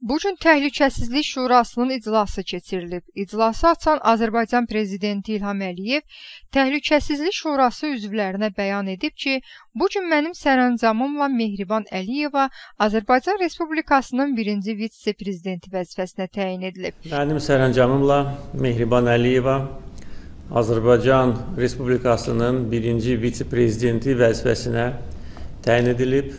Bu gün Təhlükəsizlik Şurasının iclası keçirilib. İclası açan Azərbaycan Prezidenti İlham Əliyev Təhlükəsizlik Şurası üzvlərinə bəyan edib ki, bu gün mənim sərəncamımla Mehriban Əliyeva Azərbaycan Respublikasının birinci vitse-prezidenti vəzifəsinə təyin edilib. Mənim sərəncamımla Mehriban Əliyeva Azərbaycan Respublikasının birinci vitse-prezidenti vəzifəsinə təyin edilib.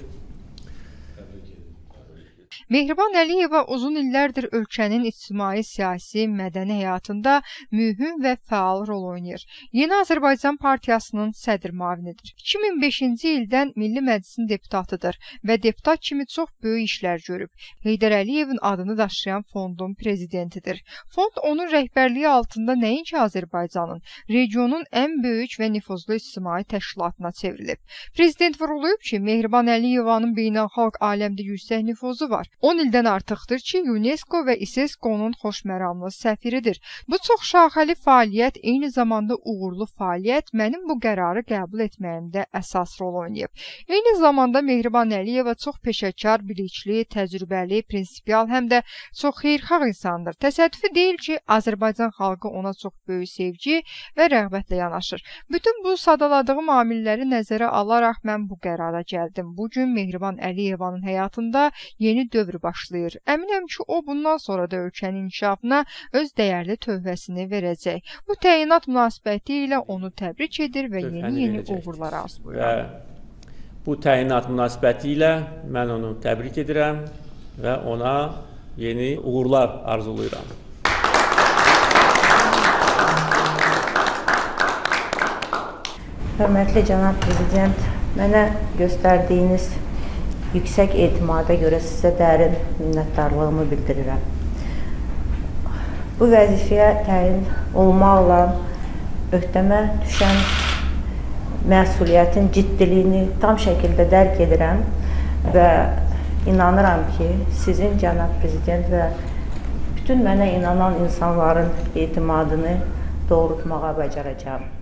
Mehriban Əliyeva uzun illərdir ölkənin ictimai, siyasi, mədəni həyatında mühüm və fəal rol oynayır. Yeni Azərbaycan Partiyasının sədr müavinidir. 2005-ci ildən Milli Məclisin deputatıdır və deputat kimi çox böyük işlər görüb. Heydər Əliyevin adını daşıyan fondun prezidentidir. Fond onun rəhbərliyi altında nəinki Azərbaycanın, regionun ən böyük və nüfuzlu ictimai təşkilatına çevrilib. Prezident vurğulayıb ki, Mehriban Əliyevanın beynəlxalq aləmdə yüksək nüfuzu var. 10 ildən artıqdır ki, UNESCO və İSESCO-nun xoşməramlı səfiridir. Bu çox şaxəli fəaliyyət, eyni zamanda uğurlu fəaliyyət mənim bu qərarı qəbul etməyimdə əsas rol oynayıb. Eyni zamanda Mehriban Əliyeva çox peşəkar, bilikli, təcrübəli, prinsipial, həm də çox xeyirxah insandır. Təsadüfi deyil ki, Azərbaycan xalqı ona çox böyük sevgi və rəğbətlə yanaşır. Bütün bu sadaladığım amilləri nəzərə alaraq mən bu qərara gəldim. Bugün Mehriban Əliyevanın həyatında yeni dövr başlayır. Əminəm ki, o bundan sonra da ölkənin inkişafına öz dəyərli töhfəsini verəcək. Bu təyinat münasibəti ilə onu təbrik edir və yeni uğurlar arzulayır. Bu təyinat münasibəti ilə mən onu təbrik edirəm və ona yeni uğurlar arzulayıram. Hörmətli cənab prezident, mənə göstərdiyiniz yüksək etimada görə sizə dərin minnətdarlığımı bildirirəm. Bu vəzifəyə təyin olmaqla öhdəmə düşən məsuliyyətin ciddiliyini tam şəkildə dərk edirəm və inanıram ki, sizin cənab prezident və bütün mənə inanan insanların etimadını doğrultmağa bacaracağam.